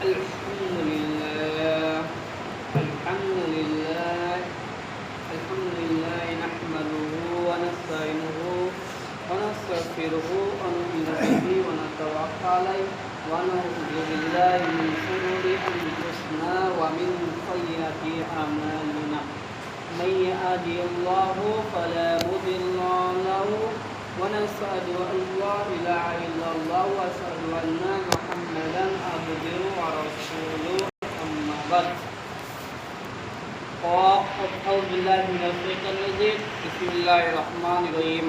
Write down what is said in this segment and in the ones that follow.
الحمد لله الحمد لله الحمد لله نحمده ونستعينه ونستغفره ونؤمن به ونتوكل عليه ونعوذ بالله من شرور أنفسنا ومن سيئات أعمالنا من يهده الله فلا مضل له ونشهد أن لا إله إلا الله وأشهد أن محمدا عبده ورسوله أما بعد أعوذ بالله من الشيطان الرجيم بسم الله الرحمن الرحيم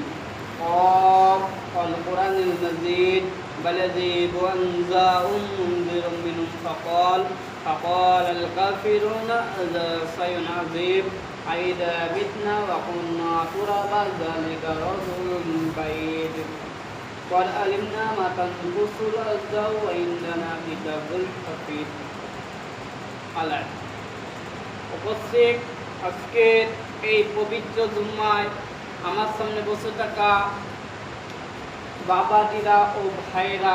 والقرآن المجيد بل يجب أن جاءهم منذر منهم فقال الكافرون هذا شيء عظيم أإذا متنا وكنا ترابا ذلك رجل بعيد قد علمنا ما تنقص الأرض وعندنا كتاب حفيظ আলার উপস্থিত আজকের এই পবিত্র জুম্মায় আমার সামনে বসে থাকা বাবাজিরা ও ভাইরা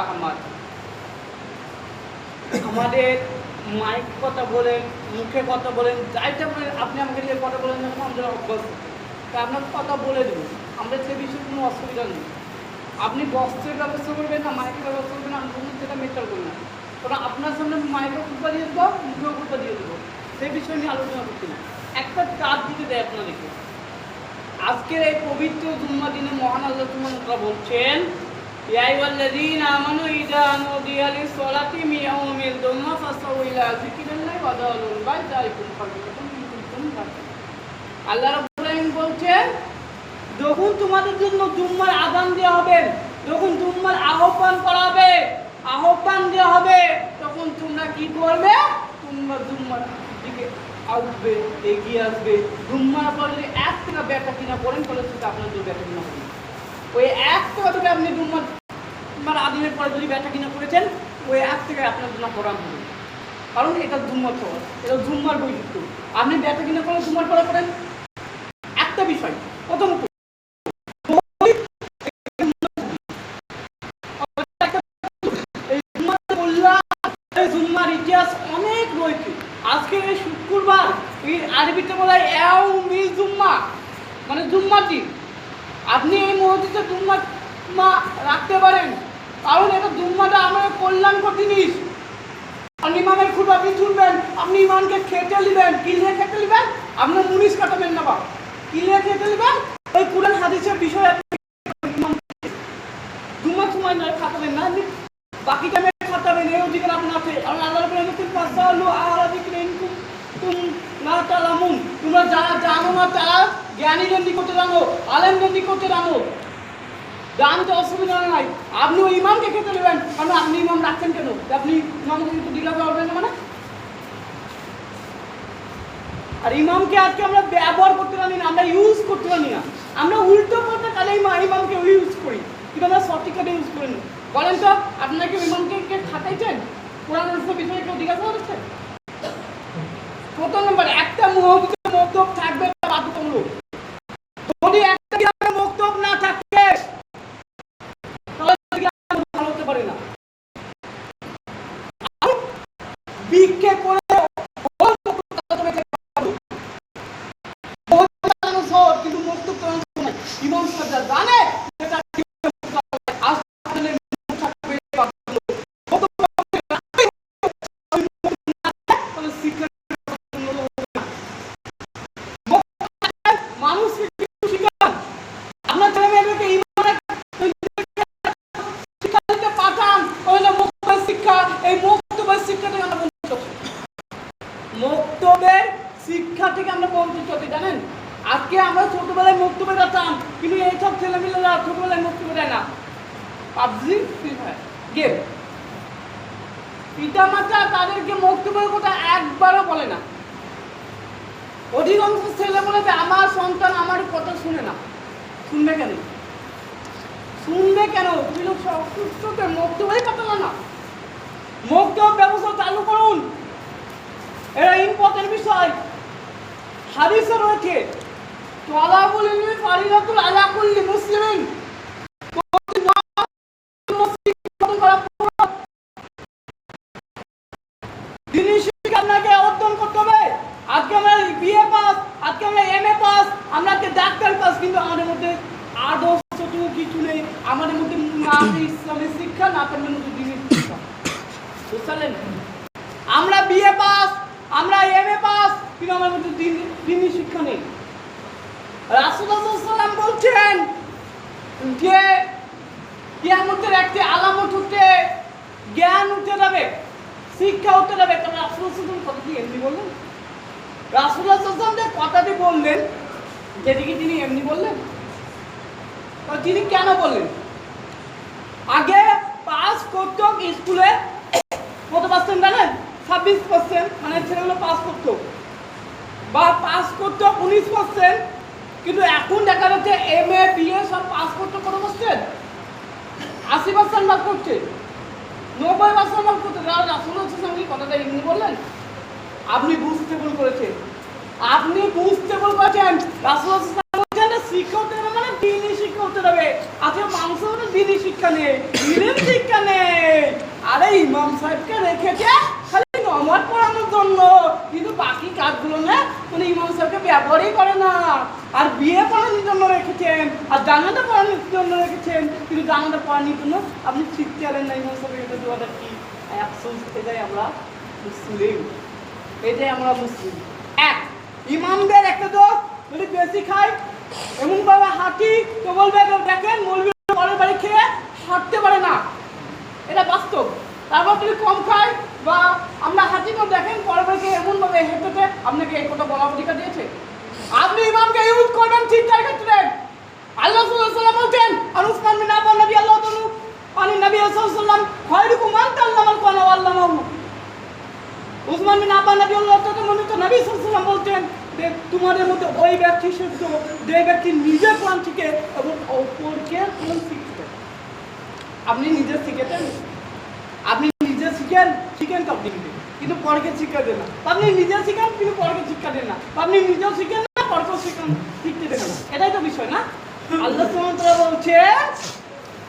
আমাদের মাইক কথা বলেন, মুখে কথা বলেন, যাইটা বলেন, আপনি আমাকে দিয়ে কথা বলেন যখন আমরা অভ্যস্ত, তা আপনার কথা বলে দেবো, আমরা সে বিষয়ে কোনো অসুবিধা নেই। আপনি বস্ত্রের ব্যবস্থা করবেন না, মাইকের ব্যবস্থা করবেন না, আমি কোনো সেটা মেটার করি না, কারণ আপনার সামনে মাইকেও খুঁজা দিয়ে দেবো, মুখেও খুঁজা দিয়ে দেবো, সেই বিষয়ে নিয়ে আলোচনা করছি না। একটা কাজ দিতে দেয় আপনাদেরকে। আজকের এই পবিত্র জুম্মা দিনে মহান আল্লাহ সুবহানাহু বলছেন, ইয়া আইয়ুহাল্লাযীনা আমানু ইযা নুদিয়া লিস-সালাতি মিন ইয়াউমিল জুমআ ফাসআউ ইলা যিকরিল্লাহি ওয়া যারুল বাই'আ যালিকুম খায়রুন ইন কুনতুম তা'লামুন। আল্লাহ রাব্বুল আলামিন বলছেন, যখন তোমাদের জন্য জুম্মার আযান দেওয়া হবে, যখন জুম্মার আহ্বান করা হবে, আহ্বান দেওয়া হবে, তখন তোমরা কি করবে? তোমরা জুম্মার দিকে আসবে, এগিয়ে আসবে। জুম্মার পর যদি 1 টাকা বেচা কিনা করেন তাহলে সেটা আপনার জন্য বেচা কিনা হবে। ওই 1 টাকা থেকে আপনি জুম্মার আদিনের পরে যদি বেচা কিনা করেছেন, ওই 1 টাকায় আপনার জন্য কোরআন হবে, কারণ এটা জুম্মার খবর, এটা জুম্মার বৈশিষ্ট্য। আপনি বেচা কিনা করেন জুম্মার পরে করেন। একটা বিষয় প্রথমত, জুম্মার ইতিহাস অনেক রয়েছে। আজকে এই শুক্রবার, আরবিতে বলা হয় ইয়াউমুল জুম্মা, মানে জুম্মার দিন। আপনি এই মুহূর্তে জুম্মা রাখতে পারেন, কারণ এটা জুম্মাটা আমাদের কল্যাণকর জিনিস। ইমামের খুব আপনি শুনবেন, আপনি ইমামকে খেতে নেবেন, কিলে খেতে নেবেন, আপনার মুনিশ কাটাবেন না, বা কিলে খেতে নেবেন, ওই কুরআন হাদিসের বিষয়ে জুম্মার সময় নয় খাটাবেন না, আপনি বাকি টাইমে খাটাবেন। এই অধিকার আপনার আছে। কারণ আল্লাহ রাব্বুল আলামিন ফাসালু আলা যিকরি ইন কুনতুম লা তা'লামুন, তোমরা যারা জানো না তারা জ্ঞানীদের নিকটে জানো, আলেমদের নিকটে জানো, জানতে অসুবিধা নাই। আপনি ওই ইমামকে খেতে নেবেন, কারণ আপনি ইমাম রাখছেন কেন? আপনি ইমামকে কিন্তু ডিলাতে পারবেন না, মানে। আর ইমামকে আজকে আমরা ব্যবহার করতে পারি না, আমরা ইউজ করতে পারি না, আমরা উল্টো করতে কালে ইমামকে ইউজ করি, কিন্তু আমরা সঠিকভাবে ইউজ করি না। বলেন তো, আপনাকে ইমামকে খাটাইছেন? কোরআনের বিষয়ে কেউ জিজ্ঞাসা করেছেন? প্রথম নম্বর, একটা মুহূর্তে মক্তব থাকবে বাধ্যতামূলক। যদি একটা গ্রামে মক্তব না থাকে তাহলে ভালো হতে পারে না। বিক্ষে করে কিন্তু মক্তব ইমাম সাহেব জানে শিক্ষা থেকে আমরা বঞ্চিত হতে, জানেন। আজকে আমরা ছোটবেলায় মক্তবে যেতাম, কিন্তু এইসব ছেলেমেয়েরা ছোটবেলায় মক্তবে যায় না, পাবজি, ফ্রি ফায়ার গেম। পিতা মাতা তাদেরকে মক্তবের কথা একবারও বলে না। অধিকাংশ ছেলে বলে আমার সন্তান আমার কথা শুনে না। শুনবে কেন? শুনবে কেন? তুমি লোক সুস্থতে মক্তবেই কথা না। মক্তব ব্যবস্থা চালু করুন, এটা ইম্পর্টেন্ট বিষয়। হাদিসে রয়েছে, তালাবুল ইলমি ফারিদাতুন আলা কুল্লি মুসলিমিন, দিনের শিক্ষা আপনাকে অর্জন করতে হবে। আজকে আমরা বিএ পাস, আজকে আমরা এমএ পাস, আমরা আজকে ডাক্তার পাস, কিন্তু আমাদের মধ্যে আদর্শটুকু কিছু নেই। আমাদের মধ্যে না ইসলামের শিক্ষা, না আমাদের মধ্যে দিনের শিক্ষা। বুঝলেন? আমরা বিএ পাস, আমরা এমএ পাস, কিন্তু আমাদের মধ্যে দিনের শিক্ষা নেই। রাসূলুল্লাহ সাল্লাল্লাহু আলাইহি ওয়াসাল্লাম বলছেন যে কিয়ামতের একটি আলামত হচ্ছে জ্ঞান উঠে যাবে, শিক্ষা উঠে যাবে। কারণ রাসূলুল্লাহ সাল্লাল্লাহু আলাইহি ওয়াসাল্লাম কথাটি এমনি বললেন? রাসূলুল্লাহ সাল্লাল্লাহু আলাইহি ওয়াসাল্লাম যে কথাটি বললেন, যেদিকে তিনি এমনি বললেন, তিনি কেন বললেন? আগে পাস করত স্কুলে কত পার্সেন্ট জানেন? 26%, মানে ছেলেগুলো পাস করতো, বা পাস করতো 19%, কিন্তু এখন দেখা যাচ্ছে এমএ বিএ সব পাস করতে কত পার্সেন্ট? 80% পাস করছে, 90% পাস করছে। রাসূলুল্লাহ সাল্লাল্লাহু আলাইহি ওয়াসাল্লাম কথাটা এমনি বললেন? আপনি বুঝতে ভুল করেছেন, আপনি বুঝতে ভুল করেছেন। রাসূলুল্লাহ সাল্লাল্লাহু আলাইহি ওয়াসাল্লাম বলেন শিক্ষা হতে হবে মানে দ্বীনি শিক্ষা হতে হবে। আজকে মানুষের মধ্যে দ্বীনি শিক্ষা নেই, দিনের শিক্ষা নেই। আরে ইমাম সাহেবকে রেখেছে খালি নামাজ পড়ানোর জন্য, কিন্তু বাকি কাজগুলো না মানে ইমাম সাহেবকে ব্যবহারই করে না। আর বিয়ে পড়ানোর জন্য রেখেছেন, আর জানাটা পড়ানোর জন্য রেখেছেন, কিন্তু জানাটা পড়ানোর জন্য আপনি শিখতে পারেন না ইমাম সাহেবের। এটা দেওয়াটা কি আফসোস। এটাই আমরা মুসলিম, এটাই আমরা মুসলিম। এক, ইমামদের একটা দোষ, যদি বেশি খায় এমন ভাবে হাঁটি তো বলবে দেখেন মৌলবি পরের বাড়ি খেয়ে হাঁটতে পারে না, এটা বাস্তব। তারপর যদি কম খায় বা আমরা হাঁটি তো দেখেন পরের বাড়ি খেয়ে এমন ভাবে হেঁটেতে, আপনাকে এই কথা বলার অধিকার দিয়েছে? আপনি ইমামকে ইউজ করবেন শিক্ষার ক্ষেত্রে। আল্লাহ সাল্লাল্লাহু আলাইহি ওয়াসাল্লাম বলছেন আর উসমান বিন আফফান রাদিয়াল্লাহু তাআলা পানি নবী সাল্লাল্লাহু আলাইহি ওয়াসাল্লাম খায়রুকুম মান তাআল্লামাল কুরআন ওয়া আল্লামাহু। উসমান বিন আফফান রাদিয়াল্লাহু তাআলা নবী সাল্লাল্লাহু আলাইহি ওয়াসাল্লাম বলছেন যে তোমাদের মধ্যে ওই ব্যক্তি শ্রেষ্ঠ যে ব্যক্তি নিজে কোরআন শিখে এবং অপরকে কোরআন শিখতে। আপনি নিজে শিখেছেন, আপনি নিজে শিখেন তো আপনি কিন্তু পরকে শিক্ষা দেন না। আপনি নিজে শিখেন কিন্তু পরকে শিক্ষা দেন না। আপনি নিজেও শিখেন না, পরকেও শিখতে দেন না। এটাই তো বিষয় না? আল্লাহ সুবহানাহু ওয়া তাআলা বলছে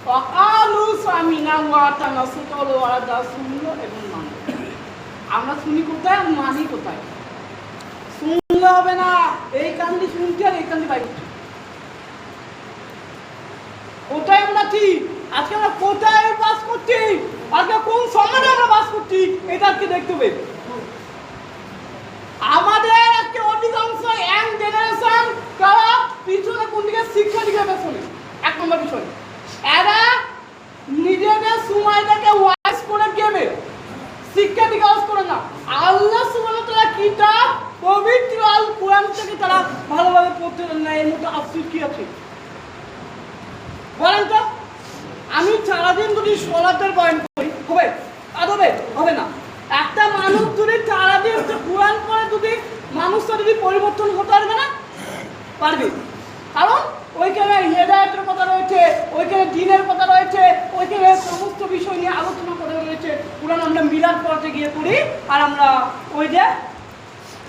ওয়াকালু সামিনা ওয়া আতানা সুতল ওয়া রাসূলুল্লাহ এবং মানি। আমরা শুনি কোথায়, মানি কোথায়? শুনলে হবে না, এই কান্দি শুনতে আর এই কান্দি বাইরে কোথায় আমরা ঠিক, আজকে আমরা কোথায় বাস করছি, আজকে কোন সমাজে আমরা বাস করছি, এটা আজকে দেখতে হবে। আমাদের আজকে অধিকাংশ ইয়াং জেনারেশন তারা পিছনে কোন দিকে শিক্ষা দিকে পেছনে। এক নম্বর বিষয়, এরা নিজেদের সময়টাকে ওয়াইজ করে গেবে, শিক্ষা দিকে ওয়াইজ করে না। আল্লাহ সুবহানাহু ওয়া তাআলা কিতাব পবিত্র আল কোরআন থেকে তারা ভালোভাবে পড়তে না। এর মধ্যে আফসোস কি আছে বলেন তো? আমি সারাদিন যদি সলাতের বয়ান করি হবে? হবে না। একটা মানুষ যদি সারাদিন কোরআন পড়ে যদি মানুষটা যদি পরিবর্তন হতে পারবে না? পারবে। কারণ ওইখানে হেদায়েতের কথা রয়েছে, ওইখানে দ্বীনের কথা রয়েছে, ওইখানে সমস্ত বিষয় নিয়ে আলোচনা করে রয়েছে। কোরআন আমরা মিলাদ পড়তে গিয়ে পড়ি আর আমরা ওই যে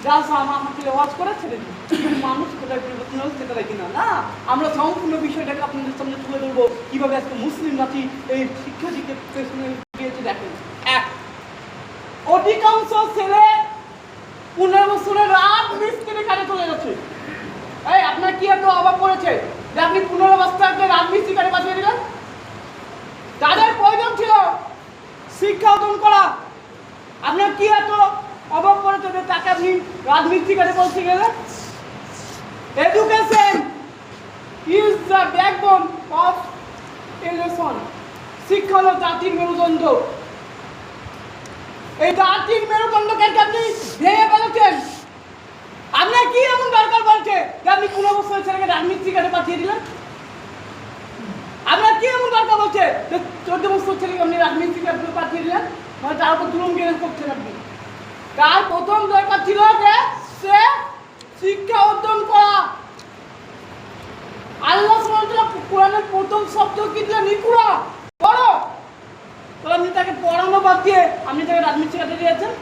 জালসা আমাকে ওয়াজ করে ছেড়ে দিই। মানুষ কোথায় পরিবর্তন হচ্ছে সেটা দেখি না। আমরা সম্পূর্ণ বিষয়টাকে আপনাদের সামনে তুলে ধরবো কিভাবে আজকে মুসলিম জাতি এই শিক্ষা দিকে পেছনে গিয়েছে। দেখেন, এক, অধিকাংশ ছেলে 15 বছরের রাত মিস্ত্রি কাজে চলে যাচ্ছে। এই আপনার কি এত অভাব পড়েছে যে আপনি 15 বছরকে রাত মিস্ত্রি কাজে পাঠিয়ে দিলেন? যাদের প্রয়োজন ছিল শিক্ষা অর্জন করা, আপনার কি এত অভাব পড়েছে যে তাকে আপনি রাজমিস্ত্রি কাজে পৌঁছে গেলেন? Education is the backbone of a nation. শিক্ষা হলো জাতির মেরুদণ্ড। এই জাতির মেরুদণ্ডকে আপনি ভেঙে ফেলেছেন। আপনার কি এমন দরকার পড়ছে যে আপনি 15 বছরের ছেলেকে রাজমিস্ত্রি কাজে পাঠিয়ে দিলেন? আপনার কি এমন দরকার পড়ছে যে 14 বছর ছেলেকে আপনি রাজমিস্ত্রি কাজে পাঠিয়ে দিলেন? মানে তার উপর জুলুম করছেন আপনি। তার প্রথম দরকার ছিল যে সে শিক্ষা অর্জন করা। আল্লাহ সুবহানাহু ওয়া তাআলা কোরআনের প্রথম শব্দ কি দিলেন? নিকুরা, পড়ো। তাহলে আপনি তাকে পড়ানো বাদ দিয়ে আপনি তাকে রাজমিস্ত্রি কাজে দিয়েছেন?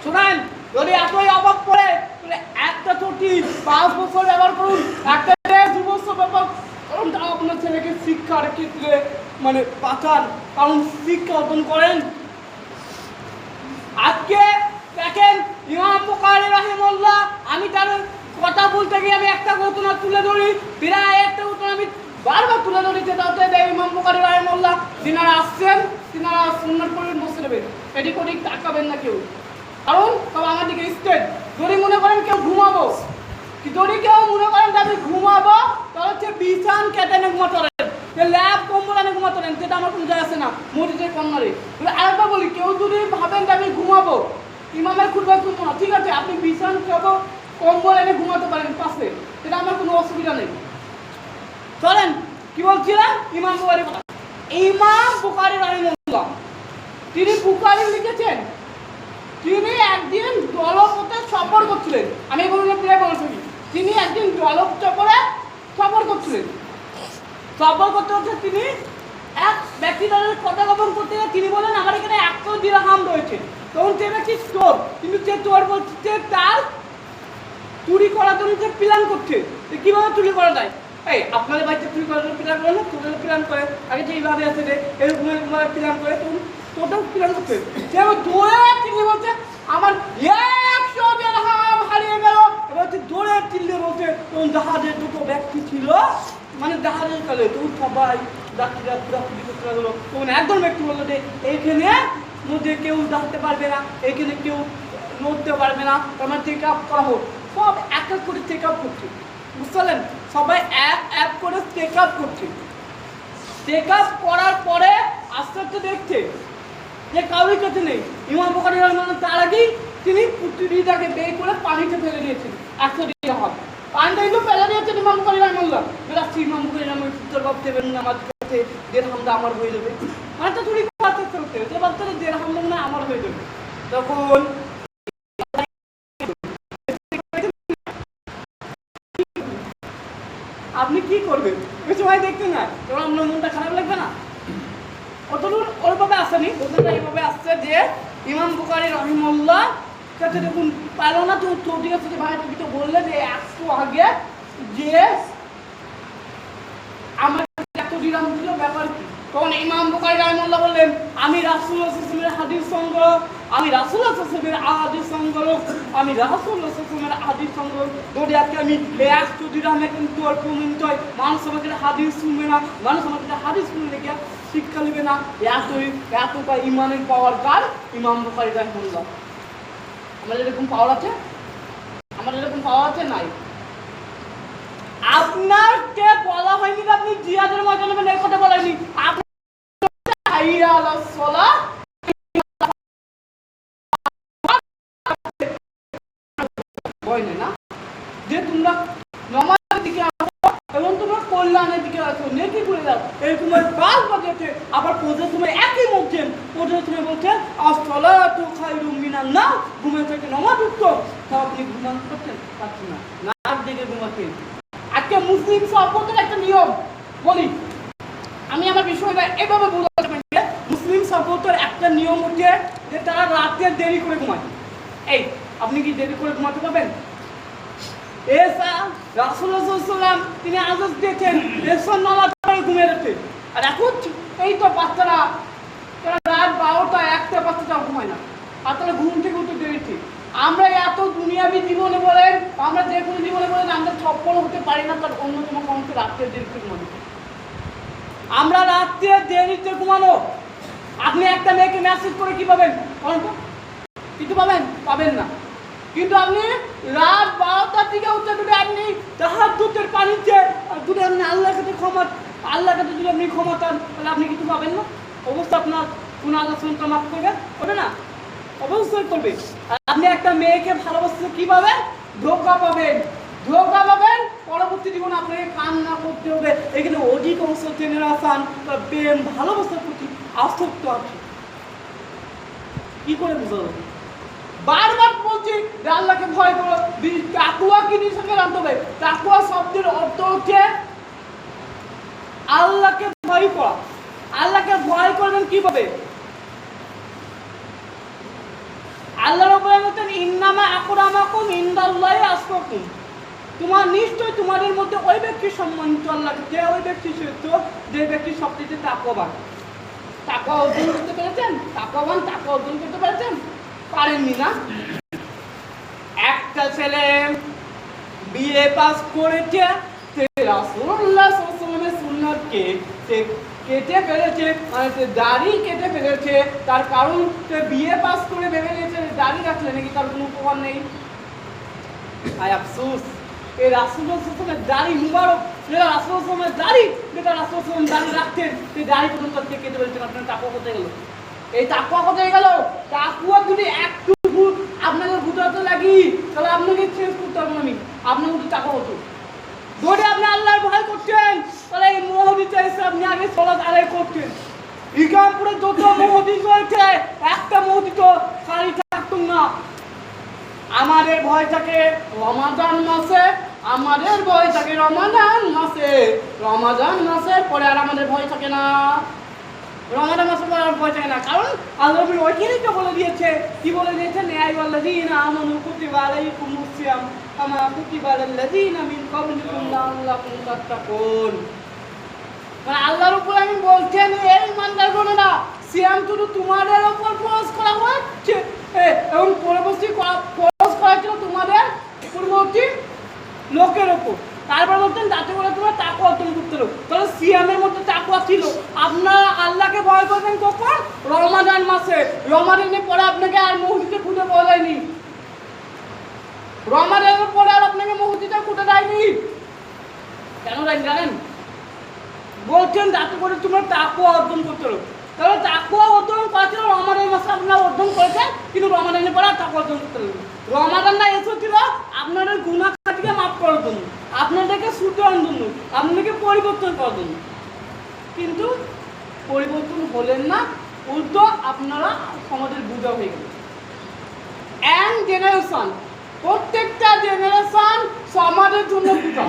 শোনেন, যদি এতই অভাব পড়ে তাহলে একটা ছুটি 5 বছর ব্যবহার করুন, একটা 2 বছর ব্যবহার করুন, তাও আপনার ছেলেকে শিক্ষার ক্ষেত্রে মানে পাঠান, কারণ শিক্ষা অর্জন করেন। আজকে আমি তার কথা বলতে গিয়ে আমি একটা ঘটনা তুলে ধরি, প্রায় একটা ঘটনা আমি বারবার তুলে ধরি, যেটা হচ্ছে ইমাম বুখারী রাহিমাহুল্লাহ যিনারা আসছেন তিনারা সুন্নাত পড়বেন বসে নেবেন, এদিক ওদিক তাকাবেন না কেউ, কারণ সব আমার দিকে স্টেট। যদি মনে করেন কেউ ঘুমাবো, যদি কেউ মনে করেন যে আমি ঘুমাবো, তাহলে হচ্ছে বিছান কেটে ঘুমাতে পারেন, ল্যাব কম্বল আনে ঘুমাতে পারেন, যেটা আমার কোনো যায় আসে না মসজিদের কর্নারে। আরেকবার বলি, কেউ যদি ভাবেন যে আমি ঘুমাবো, ইমামের খুতবা শুনবো না, ঠিক আছে, আপনি বিছান খাবো কম্বল এনে ঘুমাতে পারেন পাশে, সেটা আমার কোনো অসুবিধা নেই। চলেন কি বলছিলাম, ইমাম বুখারী কথা। ইমাম বুখারী রাহিমাহুল্লাহ তিনি বুখারী লিখেছেন, তিনি একদিন জলপথে সফর করছিলেন। আমি বললাম প্রায় বলছি, তিনি একদিন জলচক্রে সফর করছিলেন। সফর করতে করতে তিনি এক ব্যক্তি তাদের কথা গোপন করতে গিয়ে তিনি বলেন আমার এখানে 100 দিরহাম রয়েছে। তখন সে ব্যক্তি চোর, কিন্তু সে চোর বলছে তার চুরি করার জন্য সে প্ল্যান করছে, কিভাবে চুরি করা যায়। এই আপনাদের বাড়িতে চুরি করার জন্য প্ল্যান করে না, চোরের প্ল্যান করে, আগে যে এইভাবে আছে রে এরকম প্ল্যান করে, তখন টোটাল প্ল্যান করছে। সে জোরে চিল্লে বলছে আমার 100 দিরহাম হারিয়ে গেল। এবার হচ্ছে জোরে চিল্লে বলছে, তখন জাহাজের দুটো ব্যক্তি ছিল, মানে জাহাজের কালে তো সবাই যাত্রীরা ঘোরাঘুরি করতে লাগলো। তখন একজন ব্যক্তি বললো যে এইখানে মধ্যে কেউ দাঁড়াতে পারবে না, এইখানে কেউ নড়তে পারবে না, আমার চেক আপ করা হোক। সব এক এক করে চেক আপ করছে, বুঝতে পারলেন, সবাই এক এক করে চেক আপ করছে। চেক আপ করার পরে আস্তে আস্তে দেখছে যে কারোর কাছে নেই। ইমাম বুখারী রাহিমাহুল্লাহ তার আগেই তিনি পুত্রীটাকে বের করে পানিতে ফেলে দিয়েছেন, 100 দিরহাম পানিটা কিন্তু ফেলে দিয়েছেন ইমাম বুখারী রাহিমাহুল্লাহ। বেরাচ্ছি ইমাম বুখারী রাহিমাহুল্লাহ সূত্র ভাব দেবেন না, আমার কাছে দিরহামটা আমার হয়ে যাবে, মানে তো চুরি করার চেষ্টা করতে যে ভাবতে দিরহাম না আমার হয়ে যাবে। তখন আপনি কি করবেন ওই সময় দেখতে না, তখন আপনার মনটা খারাপ লাগবে না? অতদূর ওইভাবে আসেনি, ওটা এইভাবে আসছে যে ইমাম বুখারী রাহিমাহুল্লাহ কাছে দেখুন পারলো না, তো ঠিক আছে ভাই তুমি তো বললে যে 100 আগে যে আমার 100 দিরহাম ছিল, ব্যাপার কি? তখন ইমাম বুখারী রাহিমাহুল্লাহ বললেন আমি রাসূলুল্লাহ সাল্লাল্লাহু আলাইহি ওয়াসাল্লামের হাদিস সংগ্রহ, আমি রাসূলুল্লাহ সাল্লাল্লাহু আলাইহি ওয়াসাল্লামের হাদিস সংগ্রহ, আমি রাসূলুল্লাহ সাল্লাল্লাহু আলাইহি ওয়াসাল্লামের হাদিস সংগ্রহ যদি আজকে আমি 100 দিরহামে কিন্তু আর প্রমাণিত হয়, মানুষ আমাকে হাদিস শুনবে না, মানুষ আমাকে হাদিস শুনলে কি শিক্ষা নেবে না, এতটা ইমানের পাওয়ার কার? ইমাম বুখারী রাহিমাহুল্লাহ। আমাদের এরকম পাওয়ার আছে? আমাদের এরকম পাওয়ার আছে? নাই। আপনাকে বলা হয়নি যে আপনি জিহাদের ময়দানে নেবেন, এই কথা বলেনি। আপনি হাইয়া আলাস সালাহ বলেন না যে তোমরা নামাজের দিকে আসো এবং তোমরা কল্যাণের দিকে আসো, নেকি করে দাও, এরকম 5 বাজেতে আবার পৌঁছার সময় একই মুখছেন, পৌঁছার সময় বলছেন আসসালাতু খায়রুম মিনান নাওম, ঘুমের থেকে নামাজ উত্তম। তা আপনি ঘুমাতে পারছেন? পারছেন না, নাক দিকে ঘুমাচ্ছেন। আজকে মুসলিম সভ্যতার একটা নিয়ম বলি, আমি আমার বিষয়টা এভাবে বোঝাতে পারি, মুসলিম সভ্যতার একটা নিয়ম হচ্ছে যে তারা রাতে দেরি করে ঘুমায়। এই আপনি কি দেরি করে ঘুমাতে পারবেন? রাসূলুল্লাহ সাল্লাল্লাহু আলাইহি ওয়াসাল্লাম তিনি আদেশ দিয়েছেন এসর নামাজ পড়ে ঘুমিয়ে যেতে। আর এখন এই তো বাচ্চারা রাত 12টা 1টা বাচ্চা ঘুমায় না, আর তারা ঘুম থেকে উঠতে দেরিতে। আমরা এত দুনিয়াবি জীবনে বলেন, আমরা যে কোনো জীবনে বলেন, আমরা সফল হতে পারি না তার অন্যতম কারণ হচ্ছে রাত্রে দেরিতে ঘুমানো। আমরা রাত্রে দেরিতে ঘুমানো। আপনি একটা মেয়েকে মেসেজ করে কি পাবেন? কিছু পাবেন? পাবেন না। কিন্তু আপনি রাত 12টার দিকে উঠে যদি আপনি তাহাজ্জুদের পানিতে যদি আপনি আল্লাহর কাছে যদি আপনি ক্ষমা চান, তাহলে আপনি কিছু পাবেন না। অবস্থা আপনার কোন আল্লাহ সুন্নাত মাফ করবে? করবে না, অবশ্যই করবে। আর আপনি একটা মেয়েকে ভালোবাসতে কি পাবেন? ধোঁকা পাবেন, ধোঁকা পাবেন। পরবর্তী জীবনে আপনাকে কান্না করতে হবে। এখানে অধিকাংশ জেনারেশন প্রেম ভালোবাসার প্রতি আসক্ত আছে। কি করে বোঝাবো? বারবার বলছি যে আল্লাহকে ভয় করো। তাকওয়া কি নিঃসঙ্গে জানতে হবে? তাকওয়া শব্দের অর্থ হচ্ছে আল্লাহকে ভয় করা। আল্লাহকে ভয় করবেন কিভাবে? আল্লাহ রাব্বুল আলামিন বলেন ইন্নামা আকরামাকুম ইনদাল্লাহি আতকাকুম। তোমার নিশ্চয় তোমাদের মধ্যে ওই ব্যক্তির সম্মানিত আল্লাহকে, যে ওই ব্যক্তি শ্রেষ্ঠ যে ব্যক্তি সবচেয়ে তাকওয়াবান। তাকওয়া অর্জন করতে পেরেছেন? তাকওয়াবান তাকওয়া অর্জন করতে পেরেছেন? পারেননি না? একটা ছেলে বিএ পাস করেছে, সে রাসূলুল্লাহ সাল্লাল্লাহু আলাইহি ওয়াসাল্লামের সুন্নাতকে সে কেটে ফেলেছে, মানে সে দাড়ি কেটে ফেলেছে। তার কারণ সে বিএ পাস করে ভেবে নিয়েছে দাড়ি রাখলে নাকি তার কোনো উপকার নেই। আয় আফসোস, এই রাসূলুল্লাহ সাল্লাল্লাহু আলাইহি ওয়াসাল্লামের দাড়ি মুবারক, যেটা রাসূলুল্লাহ সাল্লাল্লাহু আলাইহি ওয়াসাল্লামের দাড়ি, যেটা রাসূলুল্লাহ সাল্লাল্লাহু আলাইহি ওয়াসাল্লাম দাড়ি রাখতেন, সেই দাড়ি পর্যন্ত আজকে কেটে ফেলছেন। আপনার তাকওয়া কোথায় গেল? এই তাকওয়া কোথায় গেল? তাকওয়া যদি একটু ভূত আপনাকে ভূতাতে লাগি, তাহলে আপনাকে চেঞ্জ করতে হবে না। আমি আপনার মধ্যে তাকওয়া হতো যদি আপনি আল্লাহর ভয় করতেন, তাহলে এই মুহাদ্দিস এসে আপনি আগে সালাত আদায় করতেন। ইকামপুরে যত মুহাদ্দিস হয়েছে, একটা মুহাদ্দিস খালি থাকতেন না। আমাদের ভয় থাকে রমাদান মাসে, আমাদের ভয় থাকে রমাদান মাসে, রমাদান মাসের পরে আর আমাদের ভয় থাকে না। রমাদান মাসের পরে আর ভয় থাকে না, কারণ আল্লাহ নবী ওইখানেই তো বলে দিয়েছে। কি বলে দিয়েছেন? ইয়া আইয়ুহাল্লাযীনা আমানু কুতিবা আলাইকুমুস সিয়াম কামা কুতিবা আলাল্লাযীনা মিন ক্বাবলিকুম লাআল্লাকুম তাত্তাকুন। মানে আল্লাহর উপর আমি বলছেন, এই ইমানদারগণেরা, সিয়াম শুধু তোমাদের উপর ফরজ করা হচ্ছে এবং পরবর্তী ফরজ করা ছিল তোমাদের পূর্ববর্তী লোকের উপর। তারপর বলতেন যাতে করে তোমরা তাকওয়া অর্জন করতে পারো। তাহলে সিয়ামের মধ্যে তাকওয়া ছিল। আপনারা আল্লাহকে ভয় করবেন কখন? রমাদান মাসে। রমাদানের পরে আপনাকে আর মসজিদে খুঁজে পাওয়া যায়নি। রমাদানের পরে আর আপনাকে মসজিদে খুঁজে দেয়নি। কেন দেয়নি জানেন? বলছেন যাতে করে তোমরা তাকওয়া অর্জন করতে পারো। তাহলে তাকওয়া অর্জন করেছিল রমাদান মাসে, আপনারা অর্জন করেছেন, কিন্তু রমাদানের পরে আর তাকওয়া অর্জন করতে পারবেন। রমাদানটা এসেছিল আপনাদের গুনাহ খাটিকে মাফ করার জন্য, আপনাদেরকে শুধরানোর জন্য, আপনাদেরকে পরিবর্তন করার জন্য। কিন্তু পরিবর্তন হলেন না, উল্টো আপনারা সমাজের বোঝা হয়ে গেলেন। এন্ড জেনারেশন, প্রত্যেকটা জেনারেশন সমাজের জন্য বোঝা।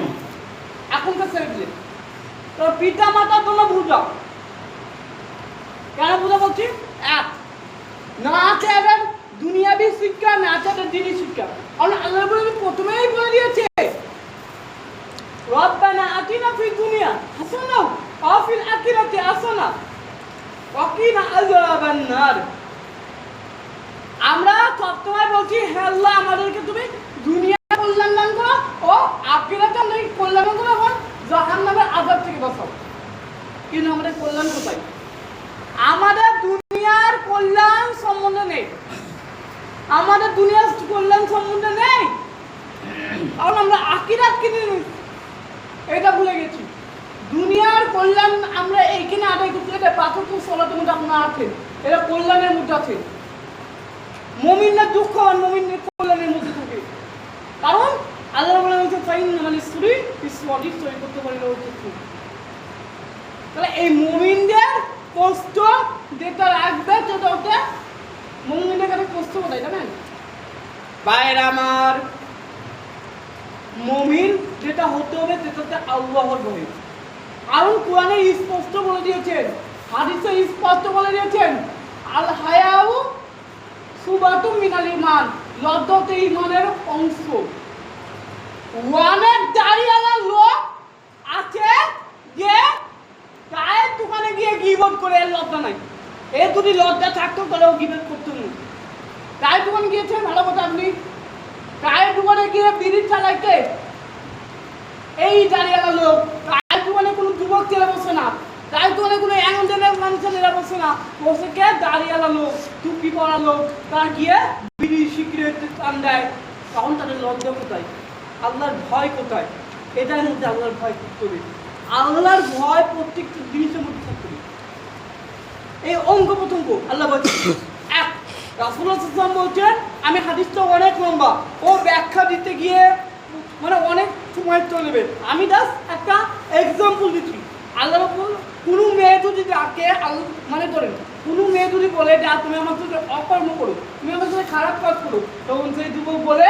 এখনকার ছেলেগুলো তো পিতা মাতার জন্য বোঝা। কেন বোঝা বলছি? এক, না আছে এদের দুনিয়াবি শিক্ষা, না আছে এদের দিনী শিক্ষা। কারণ আল্লাহ প্রথমেই বলে দিয়েছে, রব্বানা আতিনা ফিদ দুনিয়া হাসানা ওয়া ফিল আখিরাতি হাসানা ওয়া কিনা আযাবান নার। আমরা সবসময় বলছি, হে আল্লাহ, আমাদেরকে তুমি দুনিয়া কল্যাণ দান করো ও আখিরাতে কল্যাণ দান করো এবং জাহান্নামের আযাব থেকে বাঁচাও। কিন্তু আমাদের কল্যাণ কোথায়? আমাদের দুনিয়ার কল্যাণ সম্বন্ধে নেই, আমাদের দুনিয়ার কল্যাণ সম্বন্ধে নেই, কারণ আমরা আখিরাতকে এটা ভুলে গেছি। দুনিয়ার কল্যাণ আমরা এইখানে আদায় করতে, এটা পাথর সলাতের মধ্যে আপনারা আছেন, এটা কল্যাণের মধ্যে আছে। মুমিনরা দুঃখ আর মুমিনের কল্যাণের মধ্যে থাকে, কারণ আল্লাহ বলে হচ্ছে ফাইনাল ইসরি ইসওয়াদি তৈরি করতে পারলে হচ্ছে। তাহলে এই মুমিনদের কষ্ট যেটা রাখবে, সেটা হচ্ছে মুমিনদের কাছে কষ্ট কোথায় জানেন? বাইরে আমার মুমিন যেটা হতে হবে সেটা হচ্ছে আল্লাহর ভয়। কারণ কোরআনে স্পষ্ট বলে দিয়েছেন, হাদিসে স্পষ্ট বলে দিয়েছেন, আল হায়াউ সুবাতুম মিনাল ঈমান, লজ্জা হচ্ছে ঈমানের অংশ। অনেক দাড়িওয়ালা লোক আছে যে চায়ের দোকানে গিয়ে গিবত করে, এর লজ্জা নাই। এর যদি লজ্জা থাকতো তাহলে ও গিবত করতো না। চায়ের দোকানে গিয়েছেন, ভালো কথা, আপনি চায়ের দোকানে গিয়ে বিড়ি চালাইতে, এই দাঁড়িয়ালা লোক, চায়ের দোকানে কোনো যুবক ছেলে বসে না, চায়ের দোকানে কোনো এমন ছেলেরা বসে না, বসে কে দাঁড়িয়ালা লোক, টুপি পরা লোক, তারা গিয়ে বিড়ি সিগারেট টান দেয়। তখন তাদের লজ্জা কোথায়? আল্লাহর ভয় কোথায়? এটার মধ্যে আল্লাহর ভয় করতে হবে। আল্লাহর ভয় প্রত্যেকটা জিনিসের মধ্যে থাকতে হবে। এই অঙ্গ প্রত্যঙ্গ আল্লাহ বলছেন। এক, রাসূলুল্লাহ সাল্লাল্লাহু আলাইহি ওয়াসাল্লাম বলছেন, আমি হাদিসটা অনেক লম্বা, ও ব্যাখ্যা দিতে গিয়ে মানে অনেক সময় চলে যাবে। আমি জাস্ট একটা এক্সাম্পল দিচ্ছি। আল্লাহর উপর কোনো মেয়ে যদি ডাকে, মানে ধরেন কোনো মেয়ে যদি বলে যে তুমি আমার সাথে অকর্ম করো, তুমি আমার সাথে খারাপ কাজ করো, তখন সেই যুবক বলে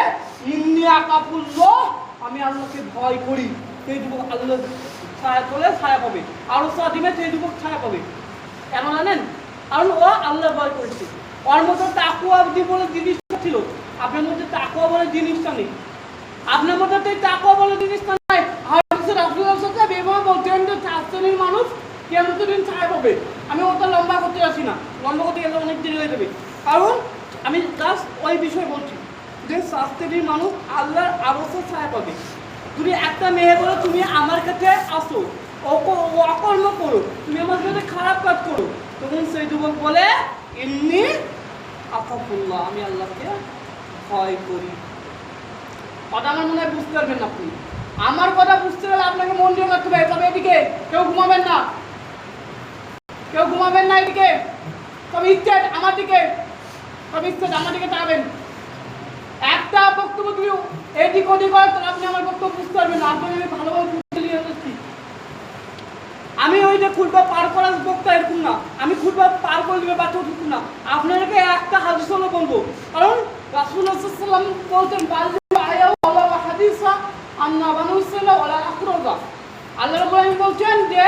ইন্নী আকাফুল্লাহ, আমি আল্লাহকে ভয় করি। সেই যুবক আল্লাহ ছায়া তোলে, ছায়া পাবে, আরো ছায়া দিবে, সেই যুবক ছায়া পাবে। কেন জানেন? কারণ ও আল্লাহ ভয় করেছে। ওর মধ্যে তাকওয়া বলে জিনিসটা ছিল, আপনার মধ্যে তাকওয়া বলে জিনিসটা নেই। আপনার মধ্যে তাকওয়া বলে জিনিসটা নাই। হাদিসে রাসূলুল্লাহ সাল্লাল্লাহু আলাইহি ওয়াসাল্লাম বলছেন যে 4 শ্রেণীর মানুষ কিয়ামতের দিন ছায়া পাবে। আমি ওটা লম্বা করতে আসি না, লম্বা করতে গেলে অনেক দেরি হয়ে যাবে। কারণ আমি জাস্ট ওই বিষয় বলছি যে শাস্ত্রী মানুষ আল্লাহর আরশের ছায়া পাবে। তুমি একটা মেয়ে বলো তুমি আমার কাছে আসো, অকর্ম করো, তুমি আমার সাথে খারাপ কাজ করো, তখন সেই যুবক বলে ইন্নী আখাফুল্লাহ, আমি আল্লাহকে ভয় করি। কথা আমার মনে হয় বুঝতে পারবেন না আপনি। আমার কথা বুঝতে গেলে আপনাকে মন দিয়ে রাখতে হবে। তবে এদিকে কেউ ঘুমাবেন না, কেউ ঘুমাবেন না, এদিকে তবে ইচ্ছে আমার দিকে, তবে ইচ্ছে আমার দিকে তাকাবেন। একটা বক্তব্য তুমি এদিক ওদিক হয় তাহলে আপনি আমার বক্তব্য বুঝতে পারবেন না। আপনাকে আমি ভালোভাবে বুঝতে নিয়ে যাচ্ছি। আমি ওই যে খুলবা পার করার বক্তা এরকম না, আমি খুলবা পার করে দেবে বাচ্চা উঠুন না। আপনাকে একটা হাদিস হলো বলবো, কারণ রাসূলুল্লাহ সাল্লাল্লাহু আলাইহি ওয়াসাল্লাম বলতেন আল্লাহ রাব্বুল আলামিন বলছেন যে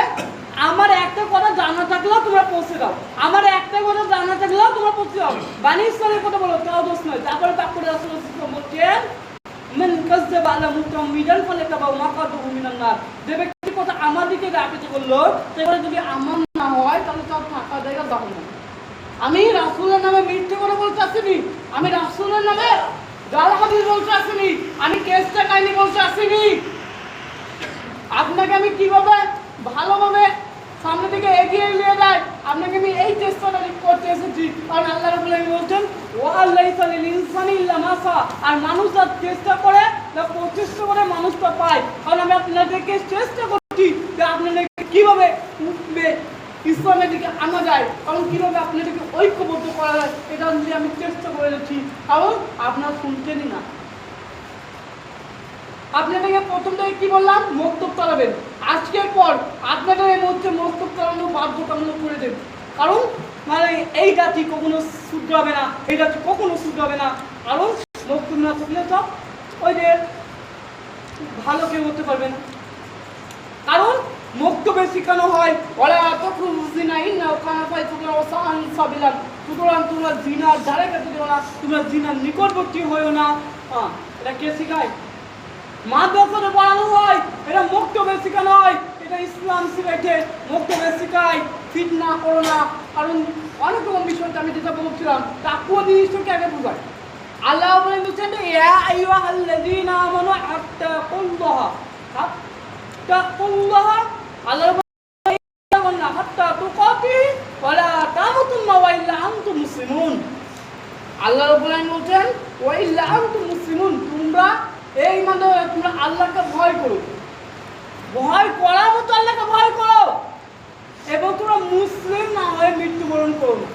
আমার একটা কথা জানা থাকলেও তোমরা পৌঁছে দাও, আমার একটা কথা জানা থাকলেও তোমরা পৌঁছে দাও। বানী ইসরাইলের কথা বলো, তাও দোষ নয়। তারপরে রাসূলুল্লাহ সাল্লাল্লাহু আলাইহি ওয়াসাল্লাম বলছেন মান কাযাবা আলা মুতামিদান ফালাকাবাউ মাকাদুহু মিনান নার, যে ব্যক্তি কথা আমার দিকে রাপিত করলো সেটা যদি আমার না হয় তাহলে তার থাকা জায়গা জাহান্নাম। আমি রাসূলের নামে মিথ্যে কথা বলতে আসিনি, আমি রাসূলের নামে জাল হাদিস বলতে আসিনি, আমি কেসটা কাহিনী বলতে আসিনি। আপনাকে আমি কিভাবে ভালোভাবে সামনে থেকে এগিয়ে নিয়ে যায় আপনাকে আমি এই চেষ্টাটা করতে এসেছি। কারণ আল্লাহ রাব্বুল আলামিন বলছেন ওয়ালাইসা লিল ইনসানি ইল্লা মা সা, আর মানুষ যা চেষ্টা করে তা প্রচেষ্টা করে মানুষটা পায়। কারণ আমি আপনাদেরকে চেষ্টা করছি যে আপনাদেরকে কিভাবে ইসলামের দিকে আনা যায়, কারণ কিভাবে আপনাদেরকে ঐক্যবদ্ধ করা যায় এটা নিয়ে আমি চেষ্টা করে যাচ্ছি। কারণ আপনারা শুনছেনই না। আপনাদেরকে প্রথম থেকে কি বললাম, মক্তব চালাবেন। আজকের পর আপনাদের এই মধ্যে মক্তব চালানো বাধ্যতামূলক করে দেন। কারণ মানে এই জাতি কখনো শুধরাবে না, এই জাতি কখনো শুধরাবে না। কারণ মক্তব না থাকলে তো ওই যে ভালো কেউ হতে পারবে না। কারণ মক্তবে শেখানো হয় ওরা তখরুজিনা ইন্না কানা ফাইতুকা ওয়াসান সাবিলান, সুতরাং তোমরা জিনার ধারে কাছে যেও না, তোমরা জিনার নিকটবর্তী হইও না। এটা কে শেখায়? মাদ্রাসাতে পড়ানো হয়, এটা মক্তবে শেখানো হয়, এটা ইসলাম শিখাইছে। মক্তবে শেখায় ফিতনা করো না। কারণ অনেক রকম বিষয়টা আমি যেটা বলছিলাম তাকুয়া জিনিসটাকে আগে বোঝায়। আল্লাহ বলছেন ইয়া আইয়ুহাল্লাযীনা আমানু আত্তাকুল্লাহ, আত্তাকুল্লাহ, আল্লাহ বলেন হাত্তা তুকাতি ওয়ালা তামুতুন্না ওয়া ইল্লা আনতুম মুসলিমুন। আল্লাহ রাব্বুল আলামিন বলছেন ওয়া ইল্লা আনতুম মুসলিমুন, তোমরা এই মানে তোমরা আল্লাহকে ভয় করো, ভয় করার মতো আল্লাহকে ভয় করো, এবং তোমরা মুসলিম না হয়ে মৃত্যুবরণ করো না।